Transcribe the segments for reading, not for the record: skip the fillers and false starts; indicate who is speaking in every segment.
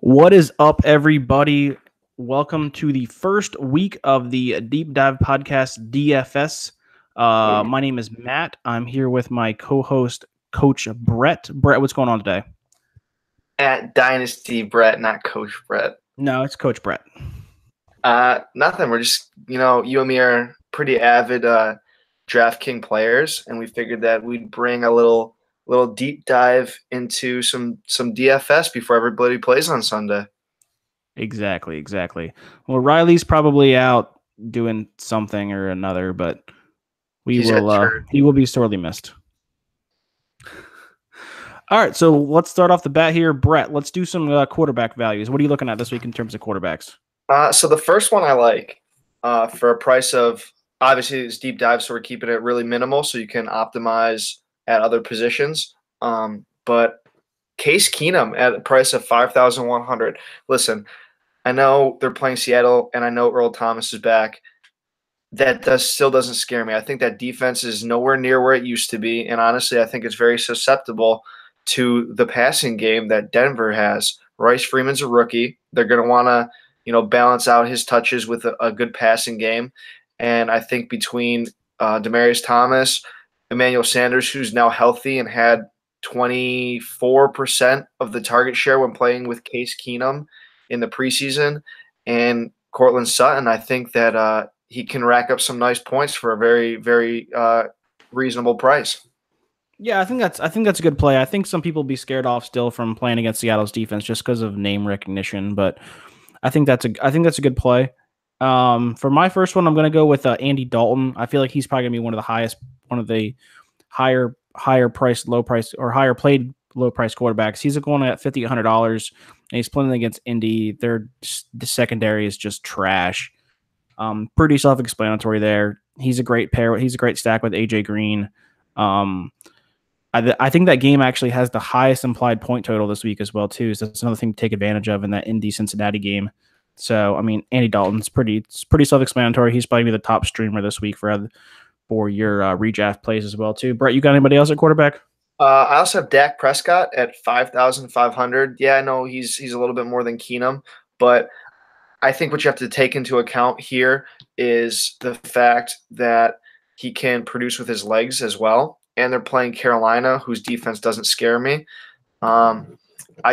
Speaker 1: What is up, everybody? Welcome to the first week of the Deep Dive Podcast DFS. My name is Matt. I'm here with my co-host, Coach Brett. Brett, what's going on today?
Speaker 2: At Dynasty Brett, not Coach Brett.
Speaker 1: No, it's Coach Brett.
Speaker 2: Nothing. We're just, you and me are pretty avid DraftKings players, and we figured that we'd bring a little deep dive into some DFS before everybody plays on Sunday.
Speaker 1: Exactly. Well, Riley's probably out doing something or another, but he will be sorely missed. All right, so let's start off the bat here. Brett, let's do some quarterback values. What are you looking at this week in terms of quarterbacks?
Speaker 2: So the first one I like for a price of, obviously it's deep dive, so we're keeping it really minimal so you can optimize at other positions. But Case Keenum at a price of 5,100. Listen, I know they're playing Seattle, and I know Earl Thomas is back. That still doesn't scare me. I think that defense is nowhere near where it used to be, and honestly, I think it's very susceptible to the passing game that Denver has. Royce Freeman's a rookie. They're going to want to, balance out his touches with a good passing game, and I think between Demaryius Thomas, Emmanuel Sanders, who's now healthy and had 24% of the target share when playing with Case Keenum in the preseason, and Cortland Sutton, I think that he can rack up some nice points for a very, very reasonable price.
Speaker 1: Yeah, I think that's a good play. I think some people be scared off still from playing against Seattle's defense just because of name recognition, but I think that's a good play. For my first one, I'm going to go with Andy Dalton. I feel like he's probably going to be one of the higher priced, low price, or higher played low price quarterbacks. He's going at $5,100, and he's playing against Indy. The secondary is just trash. Pretty self-explanatory there. He's a great pair. He's a great stack with AJ Green. I think that game actually has the highest implied point total this week as well too. So that's another thing to take advantage of in that Indy Cincinnati game. So I mean, Andy Dalton's pretty self-explanatory. He's probably the top streamer this week for your redraft plays as well too. Brett, you got anybody else at quarterback?
Speaker 2: I also have Dak Prescott at 5,500. Yeah, I know he's a little bit more than Keenum, but I think what you have to take into account here is the fact that he can produce with his legs as well. And they're playing Carolina, whose defense doesn't scare me. I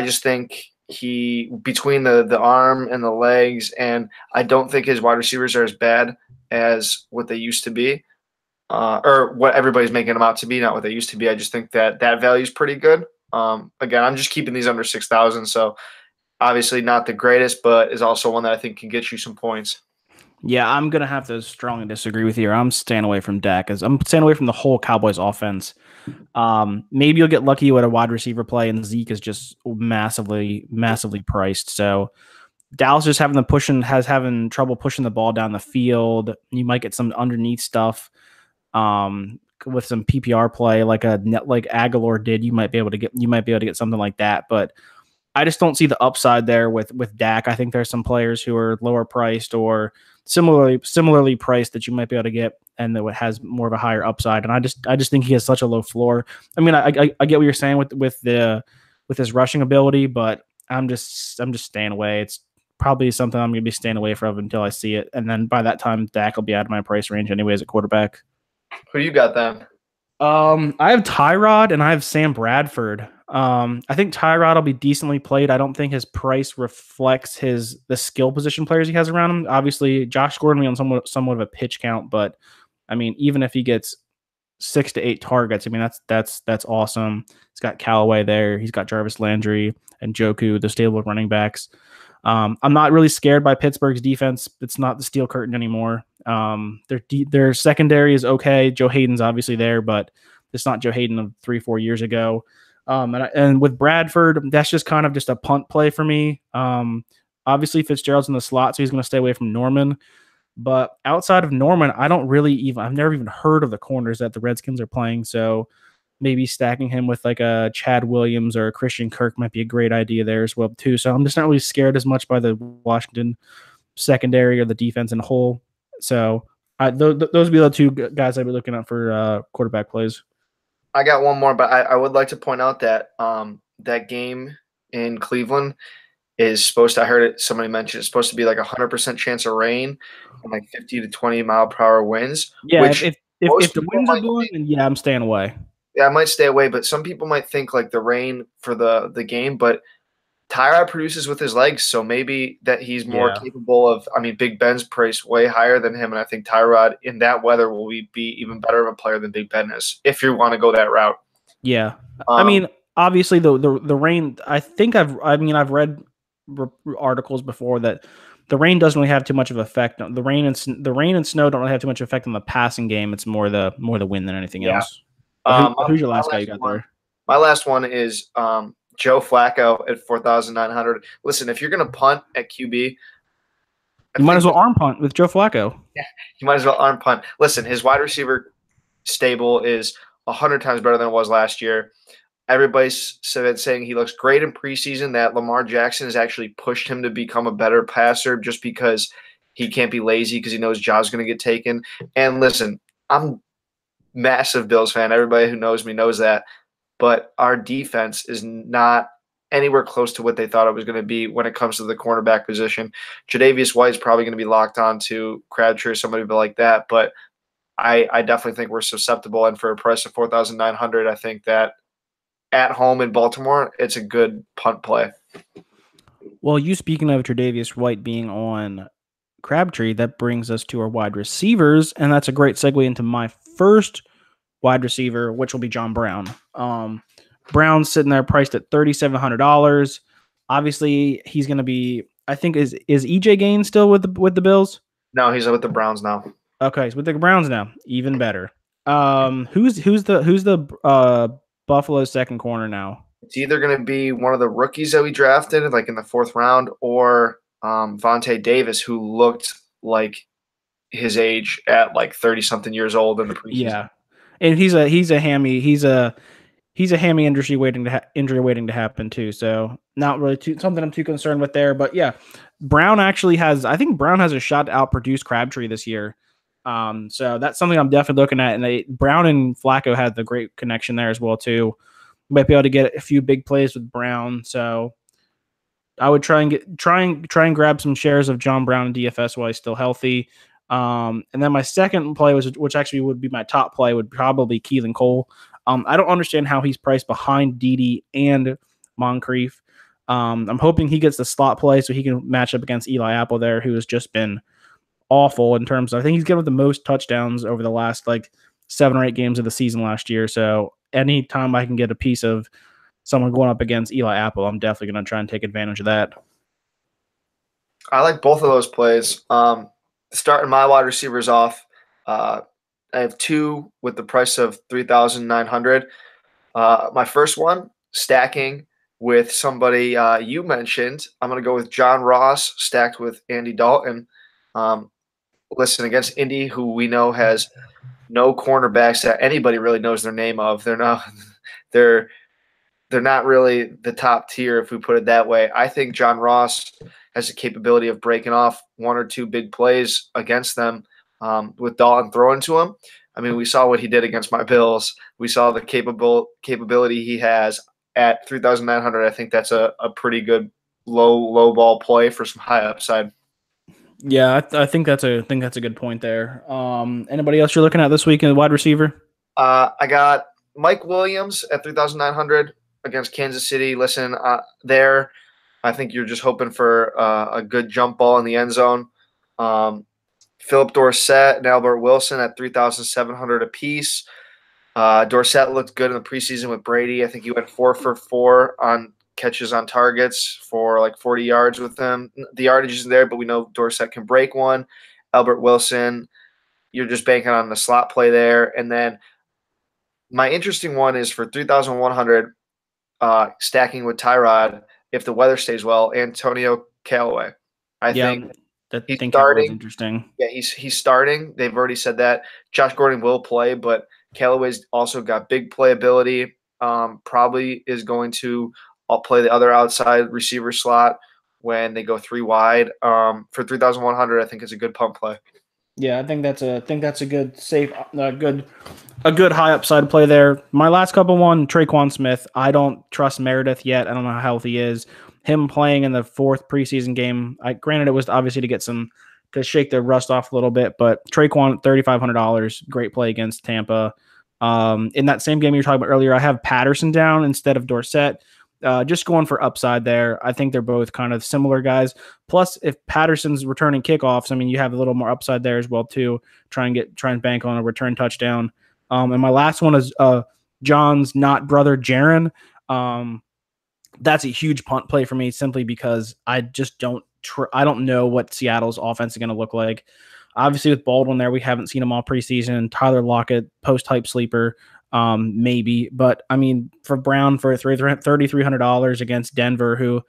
Speaker 2: just think he, between the arm and the legs, and I don't think his wide receivers are as bad as what they used to be, or what everybody's making them out to be, not what they used to be. I just think that value is pretty good. Again, I'm just keeping these under 6,000, so obviously not the greatest, but is also one that I think can get you some points.
Speaker 1: Yeah, I'm going to have to strongly disagree with you. I'm staying away from Dak. I'm staying away from the whole Cowboys offense. Maybe you'll get lucky with a wide receiver play, and Zeke is just massively priced. So Dallas just having trouble pushing the ball down the field. You might get some underneath stuff with some PPR play like Aguilar did. You might be able to get something like that, but I just don't see the upside there with Dak. I think there's some players who are lower priced or similarly priced that you might be able to get, and that has more of a higher upside. And I just think he has such a low floor. I mean, I get what you're saying with his rushing ability, but I'm just staying away. It's probably something I'm going to be staying away from until I see it, and then by that time, Dak will be out of my price range anyways at quarterback.
Speaker 2: Who you got then?
Speaker 1: I have Tyrod and I have Sam Bradford. I think Tyrod will be decently played. I don't think his price reflects the skill position players he has around him. Obviously, Josh Gordon will be on somewhat of a pitch count, but I mean, even if he gets 6 to 8 targets, I mean that's awesome. He's got Callaway there. He's got Jarvis Landry and Joku, the stable of running backs. I'm not really scared by Pittsburgh's defense. It's not the steel curtain anymore. Their secondary is okay. Joe Hayden's obviously there, but it's not Joe Hayden of 3-4 years ago. And with Bradford, that's just kind of just a punt play for me. Obviously Fitzgerald's in the slot, so he's going to stay away from Norman. But outside of Norman, I've never even heard of the corners that the Redskins are playing. So maybe stacking him with like a Chad Williams or a Christian Kirk might be a great idea there as well too. So I'm just not really scared as much by the Washington secondary or the defense in whole. So those would be the two guys I'd be looking at for quarterback plays.
Speaker 2: I got one more, but I would like to point out that that game in Cleveland, is supposed to, I heard it, somebody mentioned it's supposed to be like 100% chance of rain and like 50 to 20 mile per hour winds,
Speaker 1: Yeah,
Speaker 2: which
Speaker 1: if
Speaker 2: most
Speaker 1: the
Speaker 2: people
Speaker 1: winds are
Speaker 2: might
Speaker 1: blowing,
Speaker 2: think,
Speaker 1: then yeah, I'm staying away.
Speaker 2: yeah, I might stay away, but some people might think like the rain for the game, but Tyrod produces with his legs, so maybe that he's more
Speaker 1: Yeah.
Speaker 2: capable of. I mean, Big Ben's priced way higher than him, and I think Tyrod in that weather will be even better of a player than Big Ben is, if you want to go that route.
Speaker 1: Yeah. I
Speaker 2: Um,
Speaker 1: mean, obviously the rain, I've read articles before that the rain doesn't really have too much of effect. The rain and snow don't really have too much effect on the passing game. It's more the wind than anything
Speaker 2: yeah.
Speaker 1: else. But who's your
Speaker 2: My
Speaker 1: last guy you
Speaker 2: last
Speaker 1: got
Speaker 2: one,
Speaker 1: there?
Speaker 2: my last one is Joe Flacco at 4,900. Listen, if you're gonna punt at QB, I
Speaker 1: You might
Speaker 2: think
Speaker 1: as well arm punt with Joe Flacco.
Speaker 2: yeah, you might as well arm punt. Listen, his wide receiver stable is 100 times better than it was last year. Everybody's saying he looks great in preseason, that Lamar Jackson has actually pushed him to become a better passer just because he can't be lazy because he knows Job's going to get taken. And listen, I'm massive Bills fan. Everybody who knows me knows that. But our defense is not anywhere close to what they thought it was going to be when it comes to the cornerback position. Tre'Davious White's probably going to be locked on to Crabtree or somebody like that. But I definitely think we're susceptible. And for a price of 4,900, I think that at home in Baltimore, it's a good punt play.
Speaker 1: Well, you speaking of Tre'Davious White being on Crabtree, that brings us to our wide receivers, and that's a great segue into my first wide receiver, which will be John Brown. Brown's sitting there priced at $3,700. Obviously, he's going to be. I think is EJ Gaines still with the Bills?
Speaker 2: No, he's with the Browns now.
Speaker 1: Okay, he's with the Browns now. Even better. Who's the Buffalo second corner now?
Speaker 2: It's either going to be one of the rookies that we drafted, like in the fourth round, or Vontae Davis, who looked like his age at like 30 something years old in the preseason.
Speaker 1: Yeah, and he's a hammy injury waiting to happen too. So not really something I'm too concerned with there. But yeah, I think Brown has a shot to outproduce Crabtree this year. So that's something I'm definitely looking at. And Brown and Flacco had the great connection there as well too. Might be able to get a few big plays with Brown. So I would try and grab some shares of John Brown in DFS while he's still healthy. And then my second play which actually would be my top play, would probably be Keelan Cole. I don't understand how he's priced behind Dede and Moncrief. I'm hoping he gets the slot play so he can match up against Eli Apple there, who has just been awful in terms of, I think he's given the most touchdowns over the last like 7 or 8 games of the season last year. So anytime I can get a piece of someone going up against Eli Apple, I'm definitely going to try and take advantage of that.
Speaker 2: I like both of those plays. Starting my wide receivers off, I have 2 with the price of 3,900. My first one, stacking with somebody you mentioned. I'm going to go with John Ross, stacked with Andy Dalton. Listen, against Indy, who we know has no cornerbacks that anybody really knows their name of. They're not really the top tier, if we put it that way. I think John Ross has the capability of breaking off 1 or 2 big plays against them with Dalton throwing to him. I mean, we saw what he did against my Bills. We saw the capability he has at 3,900. I think that's a pretty good low ball play for some high upside.
Speaker 1: Yeah, I think that's a good point there. Anybody else you're looking at this week in the wide receiver?
Speaker 2: I got Mike Williams at 3,900 against Kansas City. Listen, there, I think you're just hoping for a good jump ball in the end zone. Philip Dorsett and Albert Wilson at 3,700 apiece. Dorsett looked good in the preseason with Brady. I think he went 4 for 4 on catches on targets for like 40 yards with them. The yardage isn't there, but we know Dorsett can break one. Albert Wilson, you're just banking on the slot play there. And then my interesting one is for 3,100, stacking with Tyrod if the weather stays well, Antonio Callaway. I think he's
Speaker 1: Callaway's
Speaker 2: starting.
Speaker 1: interesting.
Speaker 2: Yeah, he's starting. They've already said that. Josh Gordon will play, but Callaway's also got big playability. Probably is going to play the other outside receiver slot when they go 3 wide. For 3,100, I think it's a good pump play.
Speaker 1: Yeah, I think that's a good safe, a good high upside play there. My last couple one, Traquan Smith. I don't trust Meredith yet. I don't know how healthy he is. him playing in the 4th preseason game. Granted, it was obviously to shake the rust off a little bit, but Traquan $3,500, great play against Tampa. In that same game you were talking about earlier, I have Patterson down instead of Dorsett. Just going for upside there. I think they're both kind of similar guys. Plus, if Patterson's returning kickoffs, I mean, you have a little more upside there as well too. Try and bank on a return touchdown. And my last one is John's not brother Jaron. That's a huge punt play for me simply because I just I don't know what Seattle's offense is going to look like. Obviously, with Baldwin there, we haven't seen him all preseason. Tyler Lockett, post-hype sleeper, maybe. But, I mean, for Brown for $3,300 against Denver, who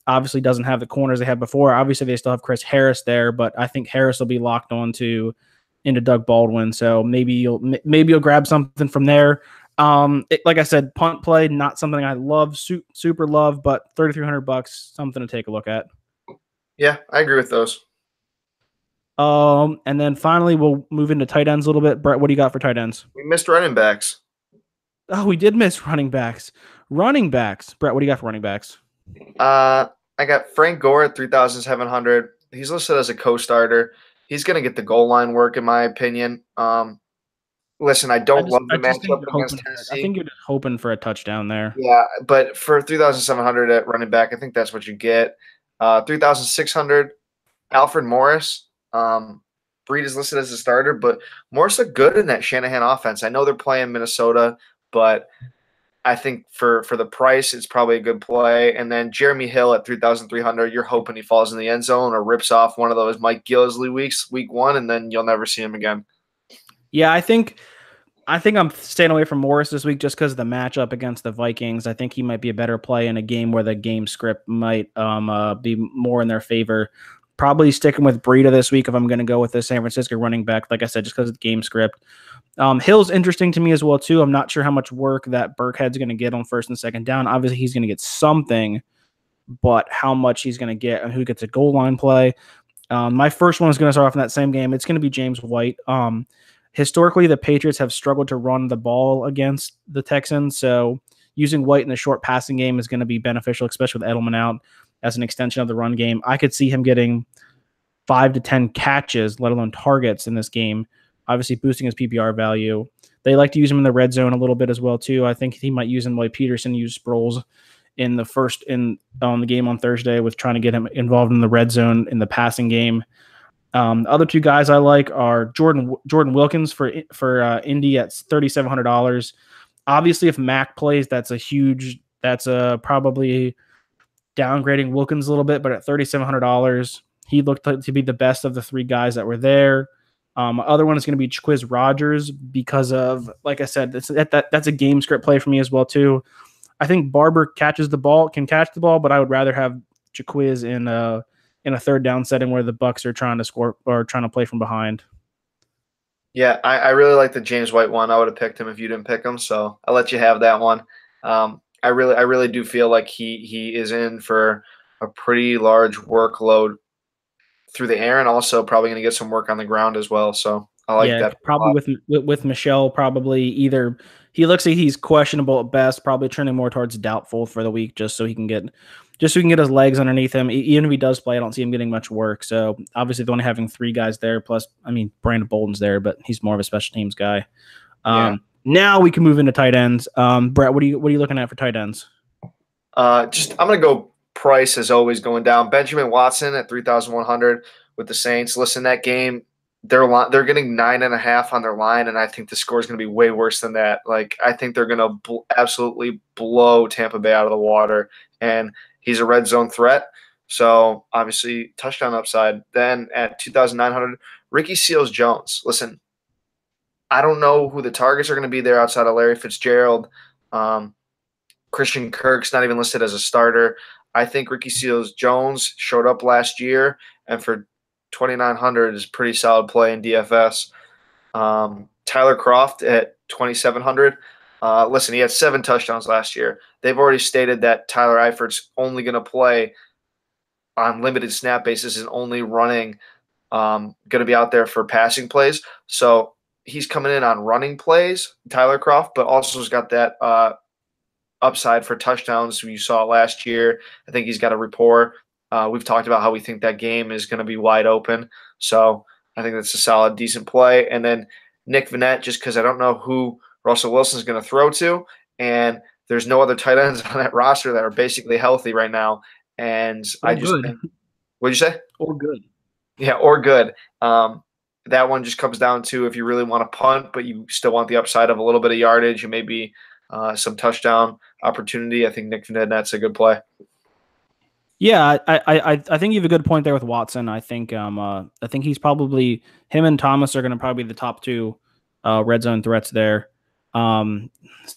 Speaker 1: obviously doesn't have the corners they had before. Obviously, they still have Chris Harris there, but I think Harris will be locked on into Doug Baldwin. So maybe you'll grab something from there. Like I said, punt play, not something I love, super love, but $3,300, something to take a look at.
Speaker 2: Yeah, I agree with those.
Speaker 1: And then finally, we'll move into tight ends a little bit. Brett, what do you got for tight ends?
Speaker 2: We missed running backs.
Speaker 1: Oh, we did miss running backs. Running backs. Brett, what do you got for running backs?
Speaker 2: I got Frank Gore at 3,700. He's listed as a co-starter. He's going to get the goal line work, in my opinion. Listen, I don't love the matchup against Tennessee.
Speaker 1: I think you're just hoping for a touchdown there.
Speaker 2: Yeah, but for 3,700 at running back, I think that's what you get. 3,600, Alfred Morris. Breed is listed as a starter, but Morris looked good in that Shanahan offense. I know they're playing Minnesota, but I think for the price, it's probably a good play. And then Jeremy Hill at 3,300, you're hoping he falls in the end zone or rips off one of those Mike Gillislee weeks, week 1, and then you'll never see him again.
Speaker 1: Yeah, I think I'm staying away from Morris this week just because of the matchup against the Vikings. I think he might be a better play in a game where the game script might be more in their favor. Probably sticking with Breida this week if I'm going to go with the San Francisco running back, like I said, just because of the game script. Hill's interesting to me as well, too. I'm not sure how much work that Burkhead's going to get on first and second down. Obviously, he's going to get something, but how much he's going to get and who gets a goal line play. My first one is going to start off in that same game. It's going to be James White. Historically, the Patriots have struggled to run the ball against the Texans, so using White in the short passing game is going to be beneficial, especially with Edelman out as an extension of the run game. I could see him getting 5 to 10 catches, let alone targets in this game, obviously boosting his PPR value. They like to use him in the red zone a little bit as well, too. I think he might use him like Peterson used Sproles in the game on Thursday with trying to get him involved in the red zone in the passing game. The other two guys I like are Jordan Wilkins for Indy at $3,700. Obviously, if Mac plays, that's probably downgrading Wilkins a little bit, but at $3,700, he looked like to be the best of the 3 guys that were there. Other one is going to be Chiquiz Rogers because of, like I said, that's a game script play for me as well too. I think Barber can catch the ball, but I would rather have Chiquiz in a third down setting where the Bucs are trying to score or trying to play from behind.
Speaker 2: Yeah, I really like the James White one. I would have picked him if you didn't pick him, so I'll let you have that one. I really do feel like he is in for a pretty large workload through the air, and also probably going to get some work on the ground as well. So I like that.
Speaker 1: Probably with Michelle, probably either he looks like he's questionable at best, probably trending more towards doubtful for the week, just so he can get his legs underneath him. Even if he does play, I don't see him getting much work. So obviously, they're only having 3 guys there. Plus, I mean, Brandon Bolden's there, but he's more of a special teams guy. Now we can move into tight ends. Brett, what are you looking at for tight ends?
Speaker 2: I'm gonna go price as always going down. Benjamin Watson at 3,100 with the Saints. Listen, that game they're getting 9.5 on their line, and I think the score is going to be way worse than that. Like I think they're going to absolutely blow Tampa Bay out of the water, and he's a red zone threat. So obviously touchdown upside. Then at 2,900, Ricky Seals-Jones. Listen, I don't know who the targets are going to be there outside of Larry Fitzgerald. Christian Kirk's not even listed as a starter. I think Ricky Seals-Jones showed up last year, and for 2,900 is pretty solid play in DFS. Tyler Kroft at 2,700. Listen, he had 7 touchdowns last year. They've already stated that Tyler Eifert's only going to play on limited snap basis and only running, going to be out there for passing plays. So he's coming in on running plays, Tyler Kroft, but also has got that upside for touchdowns. You saw it last year. I think he's got a rapport. We've talked about how we think that game is going to be wide open. So I think that's a solid, decent play. And then Nick Vannett, just because I don't know who Russell Wilson's going to throw to. And there's no other tight ends on that roster that are basically healthy right now. And
Speaker 1: Or
Speaker 2: I just
Speaker 1: good.
Speaker 2: think, what'd you say?
Speaker 1: Or good.
Speaker 2: Yeah, or good. That one just comes down to if you really want to punt, but you still want the upside of a little bit of yardage and maybe some touchdown opportunity. I think Nick Vanette's a good play.
Speaker 1: Yeah, I think you have a good point there with Watson. I think he's probably him and Thomas are going to probably be the top two red zone threats there.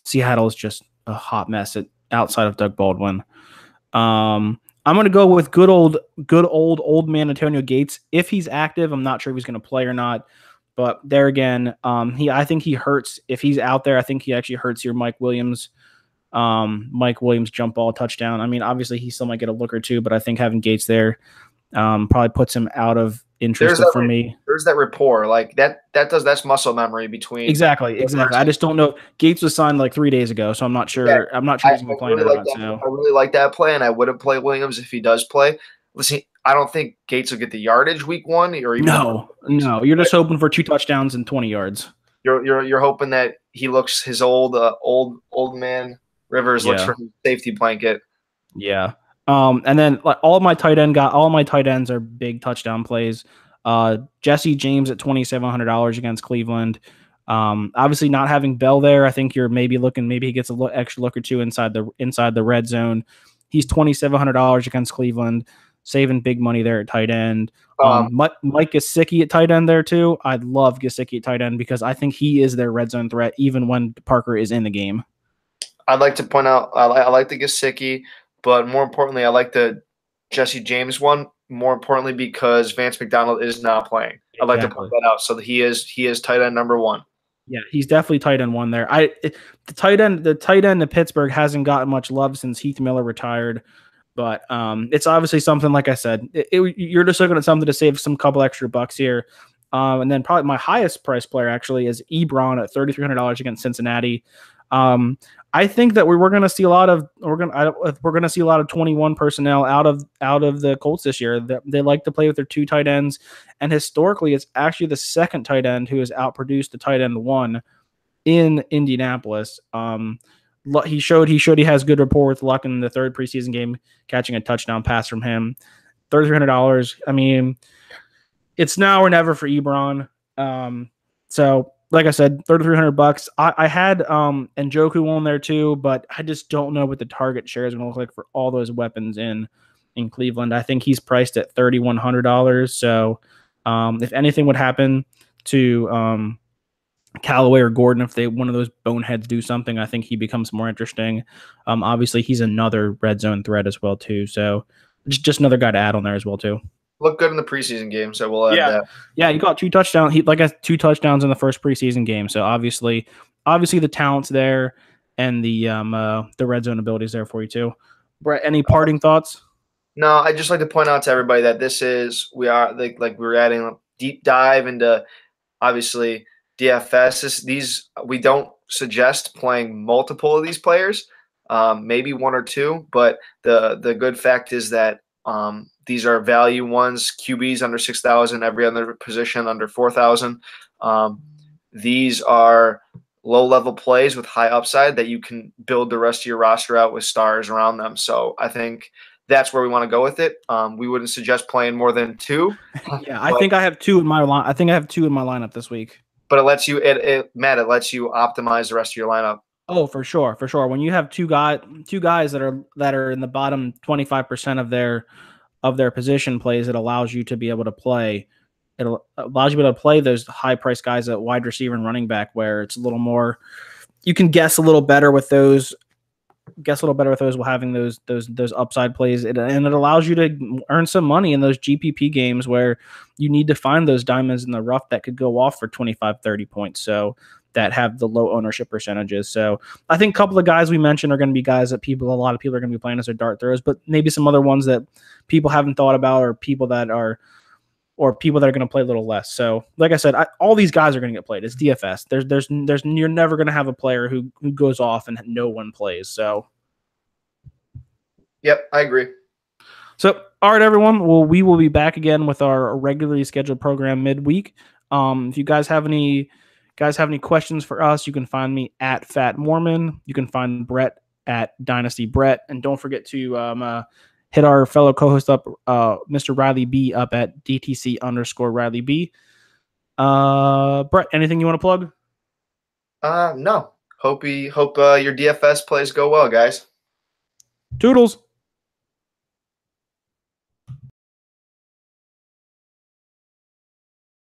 Speaker 1: Seattle is just a hot mess outside of Doug Baldwin. I'm going to go with good old man Antonio Gates. If he's active, I'm not sure if he's going to play or not. But there again, I think he hurts if he's out there. I think he actually hurts your Mike Williams jump ball touchdown. I mean, obviously he still might get a look or two, but I think having Gates there probably puts him out of interest for me.
Speaker 2: There's that rapport, like that's muscle memory between
Speaker 1: exactly. I just don't know. Gates was signed like 3 days ago, so I'm not sure.
Speaker 2: Yeah,
Speaker 1: I'm not sure he's going to play or not.
Speaker 2: I really like that play, and I wouldn't play Williams if he does play. Listen, I don't think Gates will get the yardage week one, or even
Speaker 1: no. You're just hoping for 2 touchdowns and 20 yards.
Speaker 2: You're hoping that he looks his old man Rivers looks for his safety blanket.
Speaker 1: Yeah. And then like all my tight ends are big touchdown plays. Jesse James at $2,700 against Cleveland. Obviously not having Bell there, I think you're maybe he gets a extra look or two inside the red zone. He's $2,700 against Cleveland, saving big money there at tight end. Mike Gesicki at tight end there too. I love Gesicki at tight end because I think he is their red zone threat even when Parker is in the game.
Speaker 2: I'd like to point out I like the Gesicki, but more importantly, I like the Jesse James one. More importantly, because Vance McDonald is not playing. Exactly. I'd like to point that out. So he is tight end number 1.
Speaker 1: Yeah, he's definitely tight end 1 there. The tight end of Pittsburgh hasn't gotten much love since Heath Miller retired, but it's obviously something. Like I said, you're just looking at something to save some couple extra bucks here. And then probably my highest price player actually is Ebron at $3,300 against Cincinnati. I think that we're going to see a lot of 21 personnel out of the Colts this year. They like to play with their 2 tight ends, and historically, it's actually the second tight end who has outproduced the tight end 1 in Indianapolis. He showed he has good rapport with Luck in the 3rd preseason game, catching a touchdown pass from him. $3,300. I mean, it's now or never for Ebron. So. Like I said, $3,300. I had Njoku on there too, but I just don't know what the target share is going to look like for all those weapons in Cleveland. I think he's priced at $3,100. So if anything would happen to Callaway or Gordon, if one of those boneheads do something, I think he becomes more interesting. Obviously, he's another red zone threat as well too. So just another guy to add on there as well too.
Speaker 2: Looked good in the preseason game, so we'll add that.
Speaker 1: Yeah, he got 2 touchdowns. He got 2 touchdowns in the first preseason game. So obviously the talent's there and the red zone abilities there for you too. Brett, any parting thoughts?
Speaker 2: No, I just like to point out to everybody that we're adding a deep dive into obviously DFS. We don't suggest playing multiple of these players, maybe 1 or 2, but the good fact is that these are value ones, QBs under 6,000, every other position under 4,000. These are low-level plays with high upside that you can build the rest of your roster out with stars around them. So I think that's where we want to go with it. We wouldn't suggest playing more than 2.
Speaker 1: Yeah, I think I have 2 in my line. I think I have 2 in my lineup this week.
Speaker 2: But it lets you, Matt, it lets you optimize the rest of your lineup.
Speaker 1: Oh, for sure. When you have two guys that are in the bottom 25% of their position plays, it allows you to be able to play. It allows you to be able to play those high price guys at wide receiver and running back, where it's a little more. You can guess a little better with those. While having those upside plays, and it allows you to earn some money in those GPP games where you need to find those diamonds in the rough that could go off for 25, 30 points. So that have the low ownership percentages. So I think a couple of guys we mentioned are going to be guys that a lot of people are going to be playing as their dart throws, but maybe some other ones that people haven't thought about, or people that are going to play a little less. So like I said, all these guys are going to get played. It's DFS. There's you're never going to have a player who goes off and no one plays. So
Speaker 2: Yep, I agree.
Speaker 1: So, all right, everyone. Well, we will be back again with our regularly scheduled program midweek. If you guys have any questions for us, you can find me at Fat Mormon. You can find Brett at Dynasty Brett, and don't forget to hit our fellow co-host up, Mr. Riley B, up at DTC_Riley B. Brett, anything you want to plug?
Speaker 2: No. Hope your DFS plays go well, guys.
Speaker 1: Toodles.